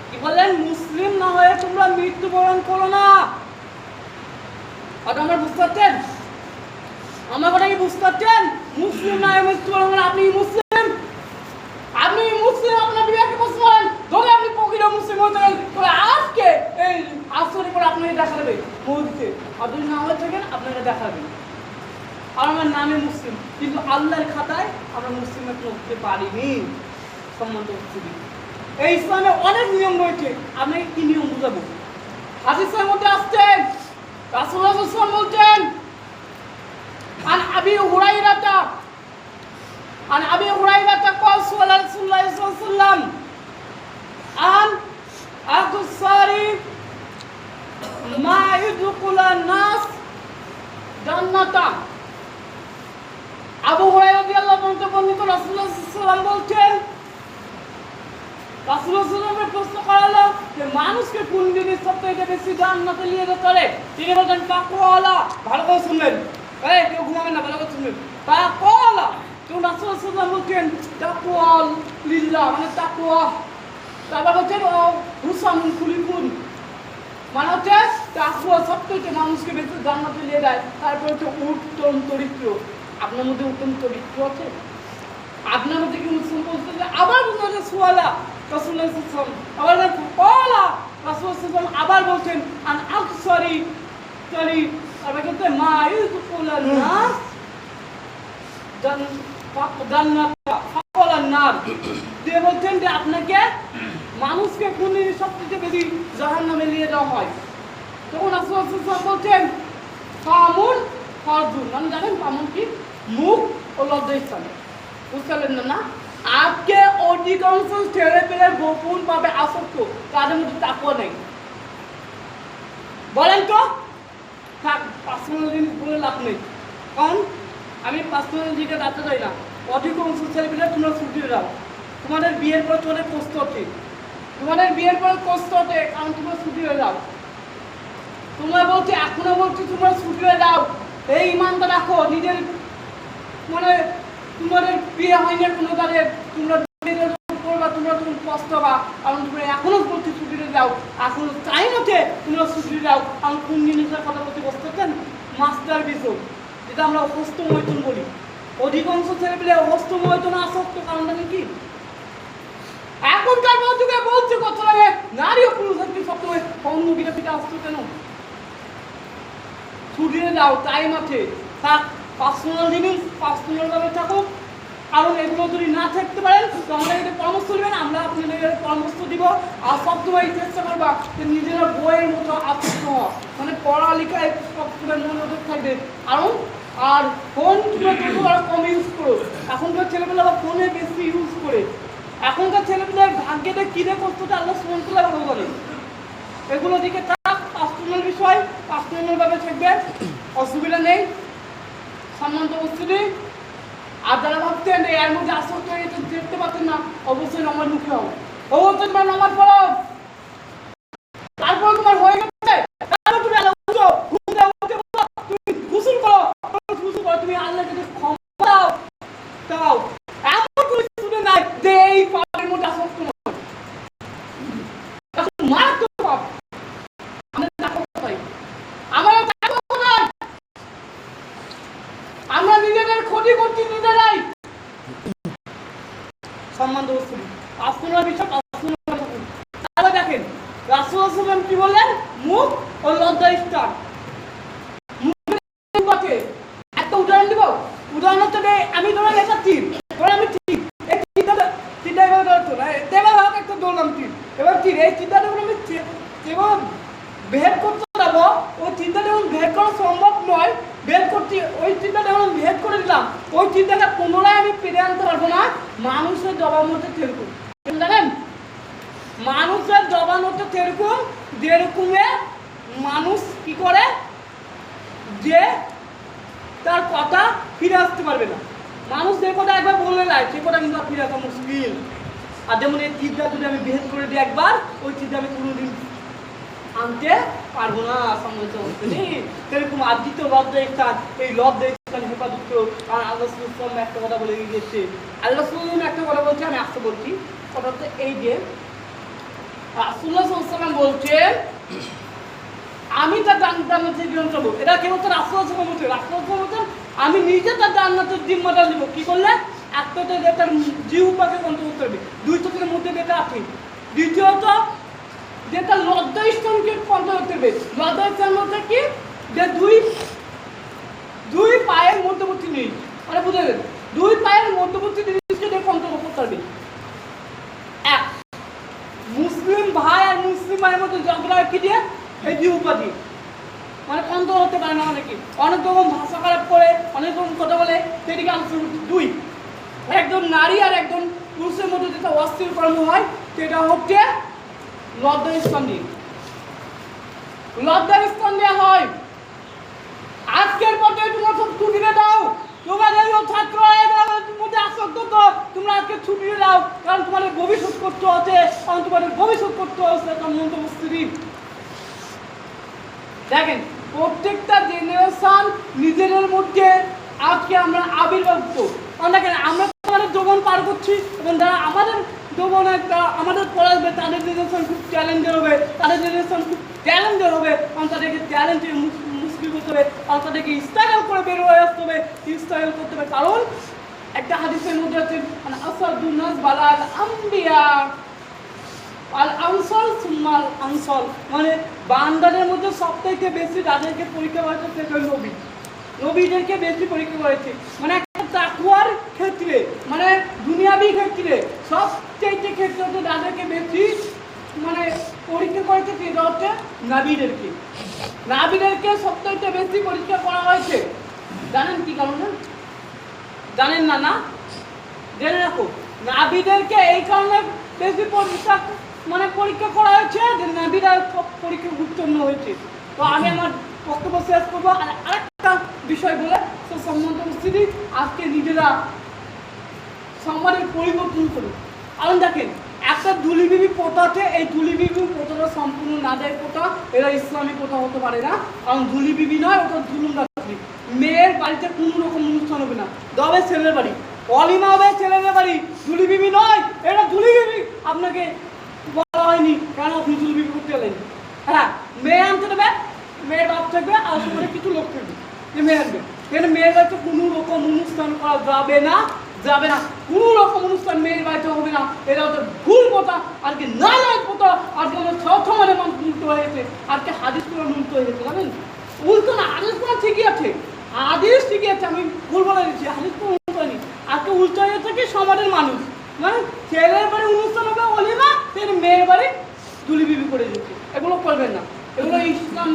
কি বললেন? মুসলিম না হয়ে তোমরা মৃত্যুবরণ করো না। আর আমরা বুঝতে পারছেন? আমার কথা কি বুঝতে পারছেন? মুসলিম না হয়ে মৃত্যুবরণ করেন। আপনি মুসলিম, আপনি মুসলিম, আপনার বিবেকে মুসলমান, ধরে আপনি প্রকৃত মুসলিম হতে গেলেন, তবে আজকে এই আসরে পরে আপনাকে দেখা দেবে মসজিদে। আপনি না হয়ে থাকেন আপনাকে দেখা দেবে। আর আমার নামে মুসলিম, কিন্তু আল্লাহর খাতায় আমরা মুসলিম হতে পারিনি। সম্মান হচ্ছে এই ইসলামে অনেক নিয়ম রয়েছে, আপনাকে কি নিয়ম বুঝাবো? হাদিসের মধ্যে আসছেন রাসূলুল্লাহ সাল্লাল্লাহু আলাইহি ওয়াসাল্লাম বলছেন عن أبي هريرة قال صلى الله عليه وسلم عن أقصر ما يدخل الناس جنة। আবু হুরায়রা রাদিয়াল্লাহু আনহু বর্ণিত রাসূলুল্লাহ সাল্লাল্লাহু আলাইহি ওয়াসাল্লাম বলছেন, রাসূলুল্লাহ সাল্লাল্লাহু আলাইহি ওয়াসাল্লাম প্রশ্ন করা হলো যে মানুষকে কোন জিনিস সবথেকে বেশি জান্নাতে নিয়ে যেতে পারে? তিনি বলেন তাকওয়ালা। ভালো করে শুনবেন, এই কেউ ঘুমাবেন না, ভালো করে শুনবেন। তাকওয়ালা, তো রাসূলুল্লাহ সাল্লাল্লাহু আলাইহি ওয়াসাল্লাম বলছেন তাকওয়া লিল্লাহ, মানে তাকওয়া। তারপর বলছেন হুসানুল খুলিকুন, মানে হচ্ছে তাকওয়া সবথেকে মানুষকে বেশি জান্নাতে নিয়ে যায়। তারপর হচ্ছে উত্তম চরিত্র। আপনার মধ্যে উত্তম চরিত্র আছে? আপনার মধ্যে কি মুসলিম বলতে? আবার বলতে সুয়ালা রাসূলুল্লাহ সাল্লাল্লাহু আলাইহি ওয়াসাল্লাম আবার তাকওয়ালা। রাসূলুল্লাহ সাল্লাল্লাহু আলাইহি ওয়াসাল্লাম আবার বলছেন আন আকসারি চরি, আর বলতে মা ইউদখুলুন নাস জান্নাত ফাকালান নার। দিয়ে বলছেন যে আপনাকে মানুষকে কোন জিনিস সবথেকে বেশি জাহান্নামে নিয়ে যাওয়া হয়? তখন রাসূলুল্লাহ সাল্লাল্লাহু আলাইহি ওয়াসাল্লাম বলছেন ফামুন ফারজুন, মানে জানেন ফামুন কি? মুখ ও লজ্জাস্থান। বুঝতে পারলেন না? আজকে অধিকাংশ ছেলে পেলে গোপন ভাবে আসক্ত, তাদের মধ্যে তাকওয়া নেই। বলেন তো? থাক, পার্সোনাল জিনিস বলে লাভ নেই, কারণ আমি পার্সোনাল দিকে যাতে চাই না। অধিকাংশ ছেলেমেয়েরা তোমরা ছুটি দাও, তোমাদের বিয়ের পর চলে কষ্ট হচ্ছে, তোমাদের বিয়ের পর কষ্ট হচ্ছে, কারণ তোমরা ছুটি হয়ে যাও। তোমরা বলছি, এখনো বলছি তোমরা ছুটি হয়ে যাও। এই ইমানটা রাখো নিজের, মানে তোমাদের বিয়ে হয়নি কোনো কাজে, তোমরা করবা, তোমরা তুমি কষ্ট হবা, কারণ তোমরা এখনো বলছি ছুটিতে যাও, এখনো টাইম আছে তোমরা ছুটি যাও। কারণ কোন জিনিসের কথা বলতে বসতে পারছেন? মাস্টার বিষয়, যেটা আমরা হস্তমৈথুন বলি। অধিকাংশ ছেলেপেলে হস্তমৈথুন আসক্ত, কারণটা কি? এখনকার যুগে বলছে কত লাগে নারী ও পুরুষ আজকে সবসময় অন্যদিকে পিঠে আসতো কেন? ছুটিতে যাও, টাইম আছে, থাক। পার্সোনাল জিনিস পার্সোনালভাবে থাকুক, কারণ এগুলো যদি না থাকতে পারেন তো আমরা এটা পরামর্শ দেবেন, আমরা আপনাদের পরামর্শ দিব। আর সবসময় চেষ্টা করবা যে নিজেরা বইয়ের মতো আসক্ত হওয়া, মানে পড়ালেখায় সবসময় মনোযোগ থাকবে। কারণ আর ফোন কম ইউজ করো, এখনকার ছেলেমেয়েরা আবার ফোনে বেশি ইউজ করে। এখনকার ছেলেমেয়েদের ভাগ্যেতে কিনে করতে আল্লাহ সুবহানাহু ওয়া তাআলা ভালো করে। এগুলো দিকে থাক, পার্সোনাল বিষয় পার্সোনালভাবে থাকবে, অসুবিধা নেই। সম্মানিত উপস্থিতি, আর যারা ভাবছেন এর মধ্যে আসক্ত হয়ে দেখতে পাচ্ছেন না, অবশ্যই নামাজ মুখে হও, অবশ্যই তোমার নামাজ পড়ো। তারপর তোমার হয়ে গেছে, তারপর তুমি আল্লাহ উঠো, ঘুম দাও, উঠে বলো, তুমি গোসল করো, গোসল করো, তুমি আল্লাহর কাছে ক্ষমা দাও, দাও। এমন কোনো কিছু নাই যে এই পাপের মধ্যে আসক্ত নয়, মারাত্মক পাপ। আমরা তাকওয়া চাই, আমরা তাকওয়া নাই, আমরা নিজেদের ক্ষতি করছি নিজেরাই। সম্মান দোস্ত পার্সোনাল বিষয় পার্সোনাল। তাহলে দেখেন রাসূল সাল্লাল্লাহু আলাইহি ওয়াসাল্লাম কি বললেন? মুখ ও লজ্জা স্থান। মুখের পথে একটা উদাহরণ দিব। উদাহরণ হচ্ছে আমি ধরে একটা তীর, ধরে আমি তীর, এই তীরটা এভাবে ধরতো না, এবার হাত একটা ধরলাম তীর, এবার তীর, এই তীরটা যখন আমি যেমন ভেদ করতে যাবো, ওই চিন্তা যখন ভেদ করা সম্ভব নয়, ভেদ করতে ওই চিন্তা যখন ভেদ করে দিলাম, ওই চিন্তাটা পুনরায় আমি ফিরে আনতে পারবো না। মানুষের জবান হচ্ছে সেরকম, জানেন? মানুষের জবান হচ্ছে সেরকম, যেরকমে মানুষ কি করে, যে তার কথা ফিরে আসতে পারবে না। মানুষ যে কথা একবার বলে যায় সে কথা কিন্তু ফিরে আসা মুশকিল। আর যেমন এই চিন্তা যদি আমি ভেদ করে দিই একবার, ওই চিন্তা আমি কোনোদিন আনতে পারবো না। সেরকম আদিত্য লব্ধ স্থান, এই লব্ধ স্থান হেফাজত করো। কারণ আল্লাহ সাল্লাল্লাহু একটা কথা বলে গিয়েছে, আল্লাহ সাল্লাল্লাহু একটা কথা বলছে, আমি আসতে বলছি। কথা হচ্ছে এই যে রাসূলুল্লাহ সাল্লাল্লাহু আলাইহি ওয়াসাল্লাম বলছেন আমি তার জান্নাতের জীবন চাবো। এটা কেবল তো রাসূলুল্লাহ সাল্লাল্লাহু আলাইহি ওয়াসাল্লাম, রাসূলুল্লাহ সাল্লাল্লাহু আলাইহি ওয়াসাল্লাম আমি নিজে তার জান্নাতের জিম্মাদার নিব। কি করলে? একটা তো যে তার জিহ্বাকে কন্ট্রোল করতে হবে, দুইটা থেকে মধ্যে যেটা আছে। দ্বিতীয়ত যে তার লজ্জা স্থানকে কন্ট্রোল করতে হবে। লজ্জা স্থান বলতে কি? যে দুই পায়ের মধ্যবর্তী নেই, মানে বুঝে গেল, দুই পায়ের মধ্যবর্তী জিনিসকে কন্ট্রোল করতে হবে। এক, মুসলিম ভাই আর মুসলিম ভাইয়ের মধ্যে ঝগড়া কি দিয়ে? এই জিহ্বা দিয়ে, মানে কন্ট্রোল হতে পারে না। মানে কি অনেক রকম ভাষা খারাপ করে, অনেক রকম কথা বলে, সেদিকে আলোচনা। দুই, একজন নারী আর একজন পুরুষের মধ্যে যেটা অস্থির কর্ম হয় সেটা হচ্ছে লজ্জার স্থান দিয়ে, লজ্জার স্থান দেওয়া হয়। আজকের পথে তোমরা সব ছুটিয়ে দাও, তোমাদের ছাত্র মধ্যে আসক্ত তো তোমরা আজকে ছুটিয়ে দাও, কারণ তোমাদের ভবিষ্যৎ করতে হচ্ছে, কারণ তোমাদের ভবিষ্যৎ করতে হচ্ছে। মন্তব্য দেখেন, প্রত্যেকটা জেনারেশন নিজেদের মধ্যে আজকে আমরা আবির্ভাব দেখেন, আমরা আমাদের যৌবন পার করছি এবং যারা আমাদের যৌবন আমাদের পড়াবে তাদের জেনারেশন খুব চ্যালেঞ্জের হবে, তাদের জেনারেশন খুব চ্যালেঞ্জের হবে, কারণ তাদেরকে চ্যালেঞ্জের মুশকিল করতে হবে, কারণ তাদেরকে স্ট্রাগল করে বের হয়ে আসতে হবে, স্ট্রাগল করতে হবে। কারণ একটা হাদিসের মধ্যে আছে আসাদুন নাস বালাল আম্বিয়া আল আনসার সুম্মাল আনসার, মানে বান্দাদের মধ্যে সবথেকে বেশি যাদেরকে পরীক্ষা করেছে সেটা নবী, নবীদেরকে বেশি পরীক্ষা করেছে। মানে একটা তাকওয়ার ক্ষেত্রে, মানে দুনিয়াবি ক্ষেত্রে সবচেয়ে ক্ষেত্রে হচ্ছে যাদেরকে বেশি মানে পরীক্ষা করেছে সেটা হচ্ছে নাবীদেরকে। নাবীদেরকে সবথেকে বেশি পরীক্ষা করা হয়েছে। জানেন কি কারণে? জানেন না? না জেনে রাখো, নাবীদেরকে এই কারণে বেশি পরীক্ষা করা হয়েছে যে নাবীরা সব পরীক্ষা উত্তীর্ণ হয়েছে। তো আমি আমার বক্তব্য শেষ করবো আর আরেকটা বিষয় বলে সম্বন্ধ উপস্থিতি আজকে নিজেরা সম্মানের পরিবর্তন করুন। কারণ দেখেন একটা দুলিবিবি প্রথা আছে, এই দুলিবিবি প্রথাটা সম্পূর্ণ নাজায়েজ প্রথা, এরা ইসলামী প্রথা হতে পারে না। কারণ দুলিবিবি নয়, ওটা জুলুম রাখি। মেয়ের বাড়িতে কোনো রকম অনুষ্ঠান হবে না, তবে ছেলের বাড়ি অলিমা হবে, ছেলের বাড়ি। দুলিবিবি নয়, এটা দুলিবিবি। আপনাকে বলা হয়নি কেন আপনি দুলিবিবি করতে গেলেন। হ্যাঁ, মেয়ে আনতে দেবে, মেয়ের বাপ থাকবে আর সেখানে কিছু লোক থাকবে, যে মেয়ে আনবে। এখানে মেয়ের বাড়িতে কোনো রকম অনুষ্ঠান করা যাবে না, যাবে না, কোনো রকম অনুষ্ঠান মেয়ের বাড়িতে হবে না। এটা হচ্ছে ভুল কথা, আজকে না কথা। আজকে আমাদের সমাজে মানুষ উল্টো হয়েছে, আজকে হাদিস কোরআন উল্টো হয়ে গেছে, জানেন? উল্টো না, হাদিস কোরআন ঠিকই আছে, হাদিস ঠিকই আছে, আমি ভুল বলে দিচ্ছি, হাদিস কোরআন উল্টো হয়নি। আজকে উল্টো হয়ে থাকে সমাজের মানুষ, মানে ছেলের বাড়ি অনুষ্ঠান হবে অলিমা, মেয়ের বাড়ি দুলিবিবি করে দিচ্ছে। এগুলো করবেন না, এগুলো ইসলাম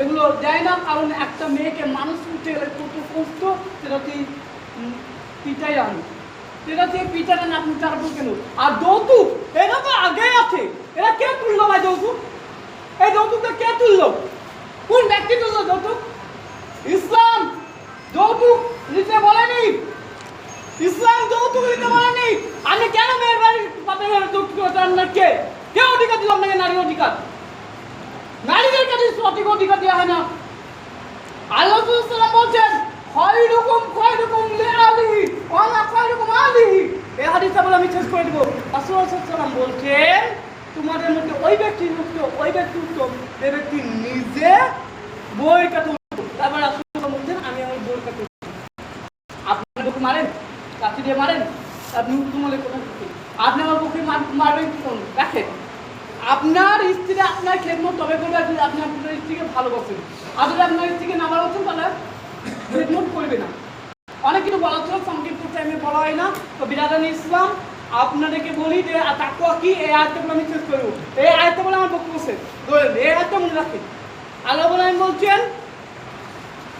এগুলো দেয় না। কারণ একটা মেয়েকে মানুষ করতে গেলে কত কষ্ট, সেটা তুই পিটাই আনো, সেটা তুই পিটাটা না, আপনি চারবো কেন? আর যৌতুক এটা তো আগেই আছে, এরা কে তুললো ভাই যৌতুক? এই যৌতুকটা কে তুললো? কোন ব্যক্তি তুললো যৌতুক? ইসলাম যৌতুক নিতে বলেনি, ইসলাম যৌতুক নিতে বলেনি। আমি কেন মেয়ের বাড়ির বাপের বাড়ির যৌতুক চান না? কে অধিকার দিল আপনাকে? নারীর অধিকার, নারীদের কাছে সঠিক অধিকার দেওয়া হয় না। আল্লাহ সাল্লাল্লাহু বলছেন খায়রুকুম খায়রুকুম লিআলিহি ওয়া লা খায়রুকুম আলিহি। এই হাদিসটা বলে আমি শেষ করে দেব। রাসূলুল্লাহ সাল্লাল্লাহু আলাইহি ওয়াসাল্লাম বলছেন তোমাদের মধ্যে ওই ব্যক্তি উত্তম যে ব্যক্তি নিজে বই কাটে। তারপর রাসূলুল্লাহ বলছেন আমি আমার বই কাটে। আপনি বউকে মারেন, লাঠি দিয়ে মারেন, আপনি উত্তম হলে কোথায় থাকেন? আপনি আমার বউকে মারবেন কোন? দেখেন আপনার স্ত্রী আপনার খেদমত তবে করবে যদি আপনি আপনার স্ত্রীকে ভালোবাসেন। আর যদি আপনার স্ত্রীকে না ভালোবাসেন তাহলে খেদমত করবে না। অনেক কিছু বলা ছিল, সংক্ষিপ্ত টাইমে বলা হয় না। তো বিরাদানি ইসলাম আপনাদেরকে বলি যে তাকওয়া কি, এই আয়াতটা বলে আমি শেষ করবো। এই আয়াতটা বলে আমার বক্তব্য শেষ ধরেন, এই আয়াতটা মনে রাখেন। আল্লাহ বলছেন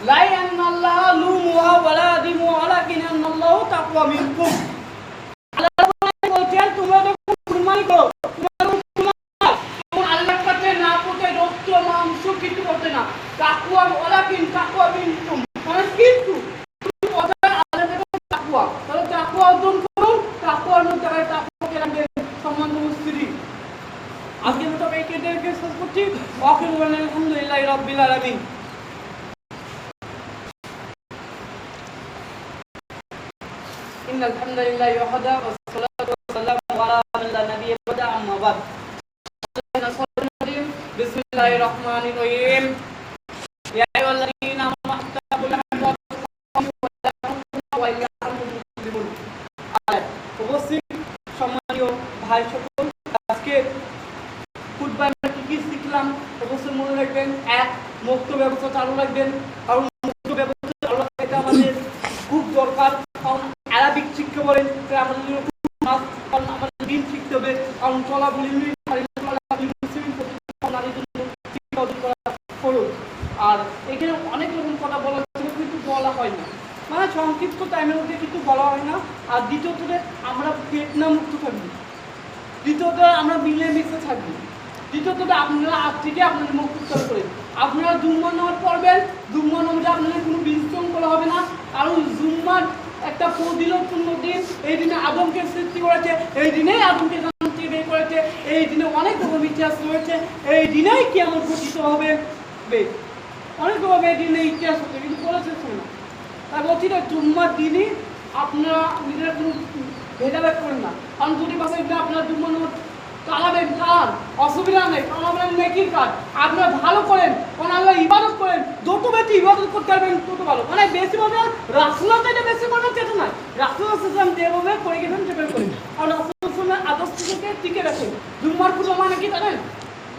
লা ইয়ানাল্লাহু লুমুহা ওয়ালা দিমুহা ওয়ালাকিন আল্লাহু তাকওয়া মিনকুম। আল্লাহ বলছেন তোমরা যখন কুরবানি করো, কিন্তু করতে না তাকওয়া ওয়ালাকিন তাকওয়া মিনকুম, মানে কিন্তু তাকওয়া, তাহলে তাকওয়া অর্জন করুন। তাকওয়ার মধ্যে তাকওয়াকে রাখবেন সম্মান স্ত্রী। আজকে তো এই কেদেরকে শেষ করছি। ওয়াকিল আলহামদুলিল্লাহি রাব্বিল আলামিন। ইন্নাল হামদুলিল্লাহি ওয়াহদা ওয়াস সালাতু ওয়াস সালামু আলা মান লা নাবিয়্যা বা'দা আম্মা বা'দ। বিসমিল্লাহির রহমানির রহিম। ইয়া আইয়ুহাল্লাযীনা আমানু তাকুল্লাহা ওয়া ইয়াকুম। উপস্থিত সম্মানীয় ভাই সকল, আজকে খুতবায় আমরা কি শিখলাম অবশ্যই মনে রাখবেন। এক, মুক্ত ব্যবস্থা চালু রাখবেন, কারণ মুক্ত ব্যবস্থা চালু রাখতে আমাদের খুব দরকার। কারণ অ্যারাবিক শিখতে বলেন আমাদের জন্য খুব মাস, কারণ আমাদের দিন শিখতে হবে। কারণ চলা বলি আর এখানে অনেক রকম কথা বলা ছিল কিন্তু বলা হয় না, মানে সংক্ষিপ্ত টাইমের মধ্যে কিন্তু বলা হয় না। আর দ্বিতীয়ত আমরা পেটনা মুক্ত থাকবো, দ্বিতীয়ত আমরা মিলেমিশে থাকবো, দ্বিতীয়ত আপনারা আজ থেকে আপনাদের মুখ উত্তর করেন। আপনারা জুম্মার নামাজ পড়বেন, জুম্মার নামাজে আপনাদের কোনো বিশৃঙ্খলা হবে না। কারণ জুম্মার একটা ফজিলতপূর্ণ দিন, এই দিনে আদমকে সৃষ্টি করেছে, এই দিনেই আদমকে জান্নাত থেকে বের করেছে, এই দিনে অনেক রকম ইতিহাস রয়েছে, এই দিনেই কিয়ামত ঘটিত হবে। অনেক রকম এই দিনে ইতিহাস হচ্ছে কিন্তু বলেছে না। তাই বলছি না জুম্মার দিনই আপনারা নিজেরা কোনো ভেদাভেদ করেন না। কারণ যদি বাসায় আপনারা জুম্মার নামাজ চালাবেন, চালান, অসুবিধা নেই, কারণ আপনার নেকির কাজ। আপনারা ভালো করেন, কারণ আল্লাহ ইবাদত করেন, যত বেশি ইবাদত করতে পারবেন তত ভালো। মানে বেশি বলতে রাসূলুল্লাহ যেটা বেশি করবেন সেটা নয়, রাসূলুল্লাহ সাল্লাল্লাহু আলাইহি ওয়াসাল্লাম যেভাবে করে গেছেন সেভাবে করেন। আর রাসূলুল্লাহ সাল্লাল্লাহু আলাইহি ওয়াসাল্লামের আদর্শকে টিকে রাখেন। জুম্মার পুজো মানে কি জানেন?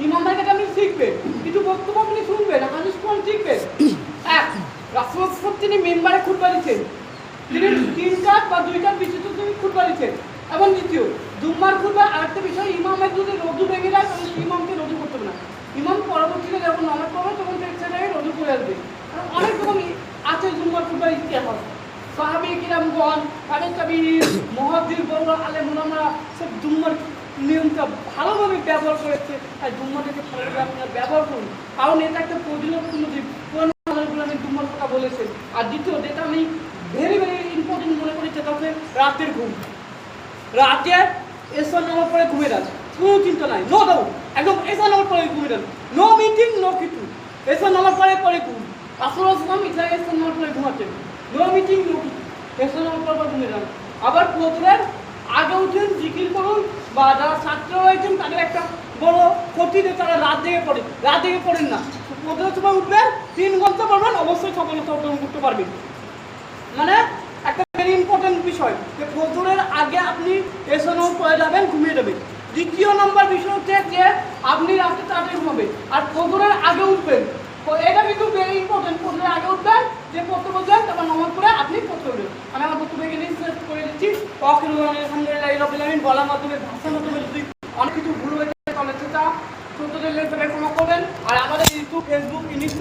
ইমাম ভাই কাছে আপনি শিখবেন, কিন্তু বক্তব্য আপনি শুনবেন, হাদিস কোরআন শিখবেন। এক, রাসূলুল্লাহ সাল্লাল্লাহু আলাইহি ওয়াসাল্লাম তিনি মিম্বারে খুতবা দিচ্ছেন, তিনি 3 কাজ বা 2 কাজ বিশিষ্ট তিনি খুতবা দিচ্ছেন। এবং দ্বিতীয় জুম্মার খুতবা আরেকটা বিষয়, ইমামের যদি রজু ভেঙে যায় তাহলে ইমামকে রজু করতে হবে না। ইমাম পরবর্তীতে যখন নামাজ পড়বে তখন সেটাই রজু করে আসবে। অনেক রকম আছে জুম্মার খুতবার ইতিহাস। সাহাবী কিরামগণ, তাবেঈন, মুহাদ্দিস, বড় আলেম ওলামারা সব জুম্মার নিয়মটা ভালোভাবে ব্যবহার করেছে, তাই জুম্মাটাকে ভালোভাবে আপনারা ব্যবহার করুন। কারণ এটা একটা ফজিলতপূর্ণ দিন, কোরআন আমি জুম্মার কথা বলেছেন। আর দ্বিতীয় যেটা আমি ভেরি ইম্পর্টেন্ট মনে করি সেটা হচ্ছে রাতের ঘুম। রাতে এসর নামার পরে ঘুমিয়ে যান, কোনো চিন্তা নাই, নো ডাউট, একদম এসর নামার পরে ঘুমিয়ে যান, নো মিটিং নো কিছু, এসর নামার পরে ঘুম। আসলাম ইসলাম এসর নামার পরে ঘুমাচ্ছেন, নো মিটিং নো কিছু, এসর নামার পরে ঘুমিয়ে যান। আবার ফজরের আগে উঠেন, জিকির করুন, বা যারা ছাত্র রয়েছেন তাদের একটা বড় ক্ষতি যে তারা রাত জেগে পড়ে, রাত জেগে পড়েন না, ফজরের সময় উঠবেন, 3 ঘন্টা পড়বেন, অবশ্যই সফলতা অর্জন করতে পারবেন। মানে একটা ভেরি ইম্পর্টেন্ট বিষয় যে ফজরের আগে আপনি এসর নামাজ পড়ে যাবেন, ঘুমিয়ে যাবেন। দ্বিতীয় নম্বর বিষয় হচ্ছে যে আপনি রাতে তাড়াতাড়ি ঘুমাবেন আর ফজরের আগে উঠবেন। তো এটা কিন্তু ভেরি ইম্পর্টেন্ট, ফজরের আগে উঠবেন, যে পড়তে বসবেন, তারপর নামাজ পড়ে আপনি পড়তে উঠবেন। আমি আমার বক্তব্য এখানে শেষ করে দিচ্ছি। আলহামদুলিল্লাহ রাব্বিল আলামিন, বলার মাধ্যমে ভাষার মাধ্যমে যদি অনেক কিছু ভুল হয়ে যায় তাহলে সেটা ছোটদের লেগে ক্ষমা করবেন। আর আমাদের ইউটিউব, ফেসবুক, ইনস্টা